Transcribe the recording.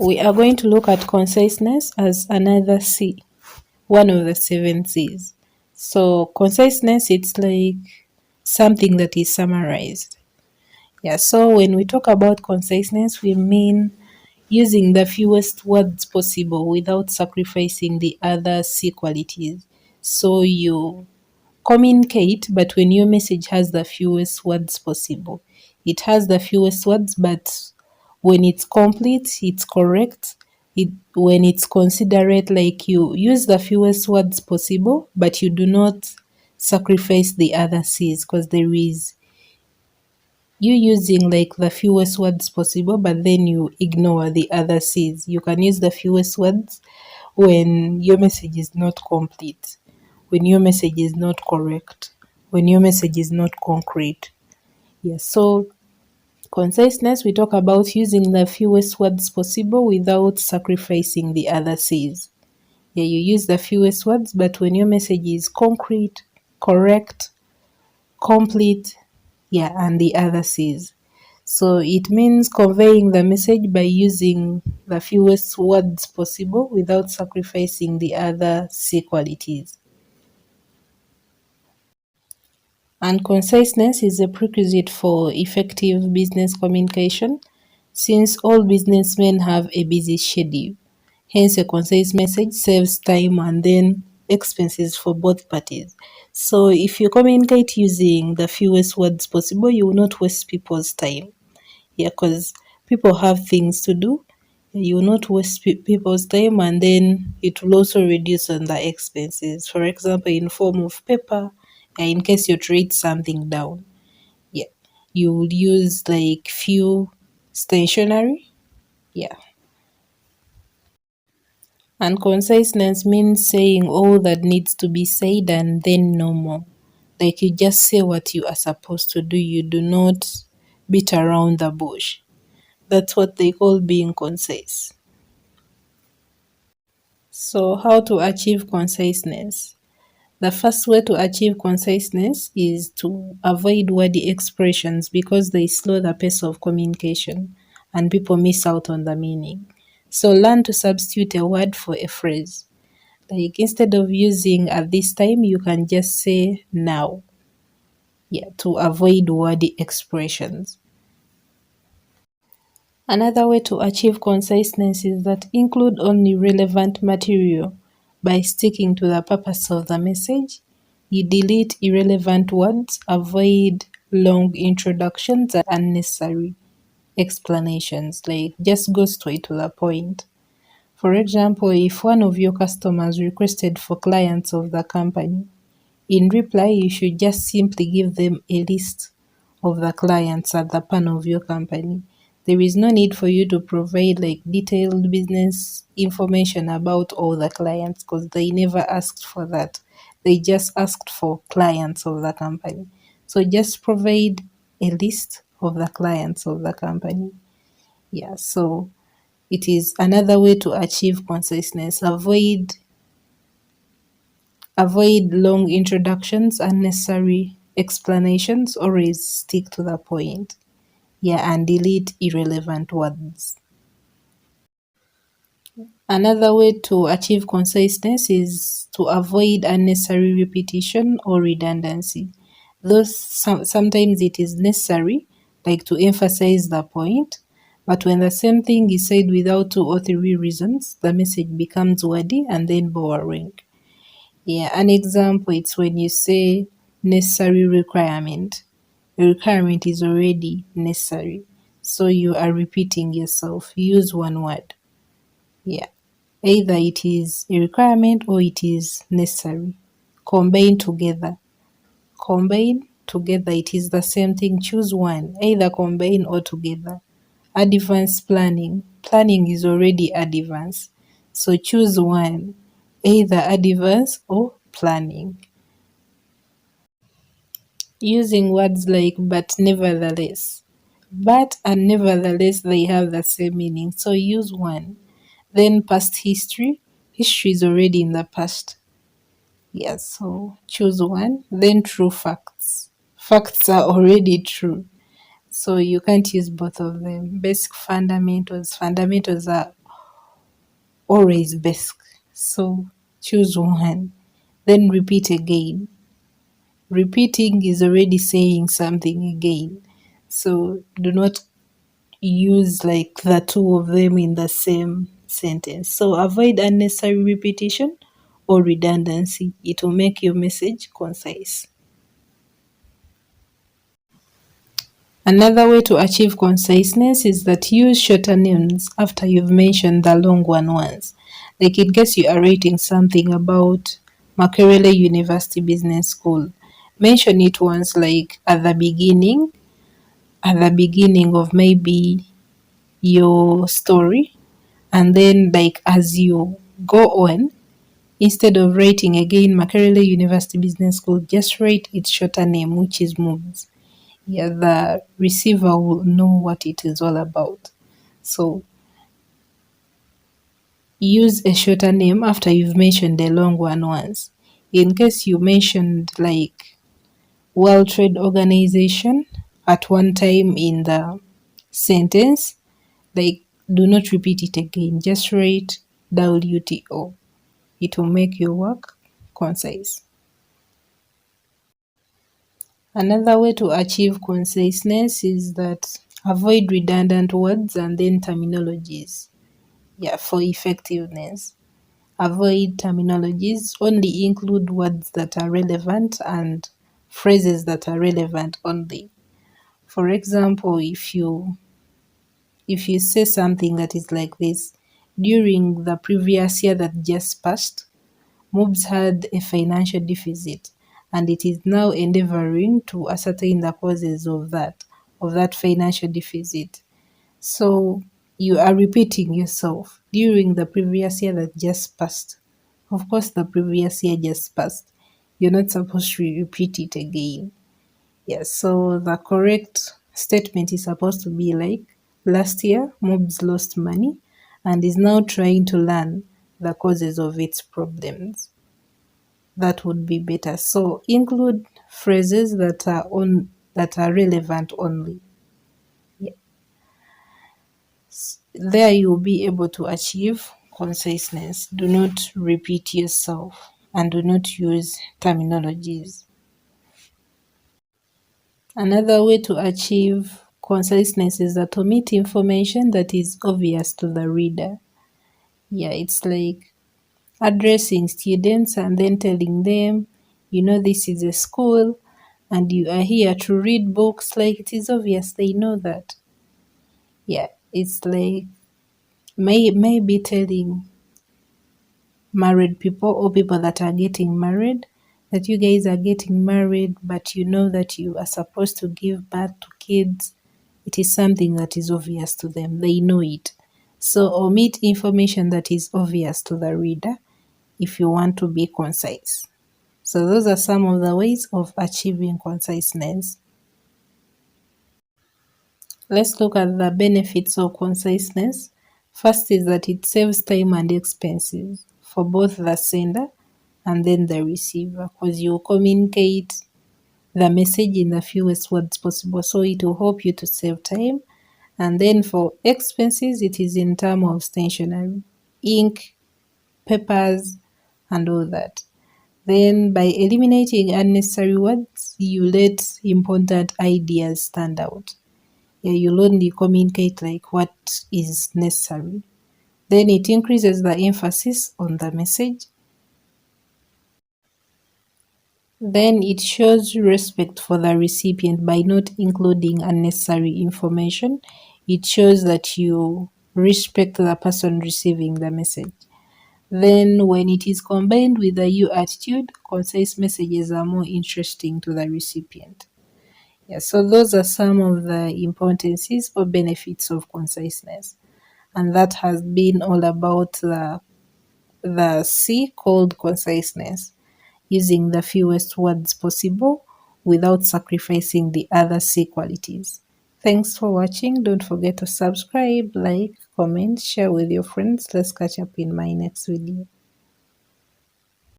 We are going to look at conciseness as another C, one of the 7 C's. So conciseness, it's like something that is summarized. Yeah, so when we talk about conciseness, we mean using the fewest words possible without sacrificing the other C qualities. So you communicate, but when your message has the fewest words possible, it has the fewest words, but when it's complete, it's correct. When it's considerate, like you use the fewest words possible, but you do not sacrifice the other C's, because there is you using like the fewest words possible, but then you ignore the other C's. You can use the fewest words when your message is not complete, when your message is not correct, when your message is not concrete. Yes, so conciseness, we talk about using the fewest words possible without sacrificing the other C's. Yeah, you use the fewest words, but when your message is concrete, correct, complete, yeah, and the other C's. So it means conveying the message by using the fewest words possible without sacrificing the other C qualities. And conciseness is a prerequisite for effective business communication, since all businessmen have a busy schedule. Hence, a concise message saves time and then expenses for both parties. So, if you communicate using the fewest words possible, you will not waste people's time. Yeah, because people have things to do. You will not waste people's time, and then it will also reduce on the expenses. For example, in form of paper, in case you write something down. Yeah, you will use like few stationery. Yeah. And conciseness means saying all that needs to be said and then no more. Like you just say what you are supposed to do, you do not beat around the bush. That's what they call being concise. So, how to achieve conciseness? The first way to achieve conciseness is to avoid wordy expressions because they slow the pace of communication and people miss out on the meaning. So, learn to substitute a word for a phrase. Like instead of using at this time, you can just say now. Yeah, to avoid wordy expressions. Another way to achieve conciseness is that include only relevant material by sticking to the purpose of the message. You delete irrelevant words, avoid long introductions and unnecessary explanations, like just go straight to the point. For example, if one of your customers requested for clients of the company, in reply, you should just simply give them a list of the clients at the pan of your company. There is no need for you to provide like detailed business information about all the clients because they never asked for that. They just asked for clients of the company. So just provide a list of the clients of the company. Yeah, so it is another way to achieve conciseness. Avoid long introductions, unnecessary explanations, always stick to the point. Yeah, and delete irrelevant words. Another way to achieve conciseness is to avoid unnecessary repetition or redundancy. Sometimes it is necessary, like to emphasize the point, but when the same thing is said without 2 or 3 reasons, the message becomes wordy and then boring. Yeah, an example, it's when you say necessary requirement. The requirement is already necessary. So you are repeating yourself. Use one word. Yeah. Either it is a requirement or it is necessary. Combine together. Combine together. It is the same thing. Choose one. Either combine or together. Advanced planning. Planning is already advanced. So choose one. Either advance or planning. Using words like but nevertheless. But and nevertheless, they have the same meaning. So use one. Then past history. History is already in the past. Yes, so choose one. Then true facts. Facts are already true. So you can't use both of them. Basic fundamentals. Fundamentals are always best. So choose one, then repeat again. Repeating is already saying something again. So do not use like the two of them in the same sentence. So avoid unnecessary repetition or redundancy. It will make your message concise. Another way to achieve conciseness is that use shorter names after you've mentioned the long one once. Like in case you are writing something about Makerere University Business School, mention it once, like at the beginning of maybe your story, and then like as you go on, instead of writing again Makerere University Business School, just write its shorter name, which is MOOBS. Yeah, the receiver will know what it is all about. So use a shorter name after you've mentioned the long one once. In case you mentioned like World Trade Organization at one time in the sentence, like do not repeat it again. Just write WTO. It will make your work concise. Another way to achieve conciseness is that avoid redundant words and then terminologies. Yeah, for effectiveness. Avoid terminologies, only include words that are relevant and phrases that are relevant only. For example, if you say something that is like this, during the previous year that just passed, MOOBS had a financial deficit, and it is now endeavoring to ascertain the causes of that financial deficit. So you are repeating yourself during the previous year that just passed. Of course, the previous year just passed. You're not supposed to repeat it again. Yes, so the correct statement is supposed to be like, last year, MOOBS lost money and is now trying to learn the causes of its problems. That would be better. So include phrases that are relevant only. Yeah. There you'll be able to achieve conciseness. Do not repeat yourself and do not use terminologies. Another way to achieve conciseness is that omit information that is obvious to the reader. Yeah, it's like addressing students and then telling them, this is a school and you are here to read books. Like it is obvious, they know that. Yeah, it's like maybe telling married people or people that are getting married that you guys are getting married, but you know that you are supposed to give birth to kids. It is something that is obvious to them, they know it. So omit information that is obvious to the reader if you want to be concise. So those are some of the ways of achieving conciseness. Let's look at the benefits of conciseness. First is that it saves time and expenses for both the sender and then the receiver, because you communicate the message in the fewest words possible. So it will help you to save time. And then for expenses, it is in terms of stationery, ink, papers, and all that. Then by eliminating unnecessary words, you let important ideas stand out. Yeah, you'll only communicate like what is necessary. Then it increases the emphasis on the message. Then it shows respect for the recipient by not including unnecessary information. It shows that you respect the person receiving the message. Then when it is combined with the you attitude, concise messages are more interesting to the recipient. Yeah, so those are some of the importances or benefits of conciseness. And that has been all about the C called conciseness, using the fewest words possible without sacrificing the other C qualities. Thanks for watching. Don't forget to subscribe, like, comment, share with your friends. Let's catch up in my next video.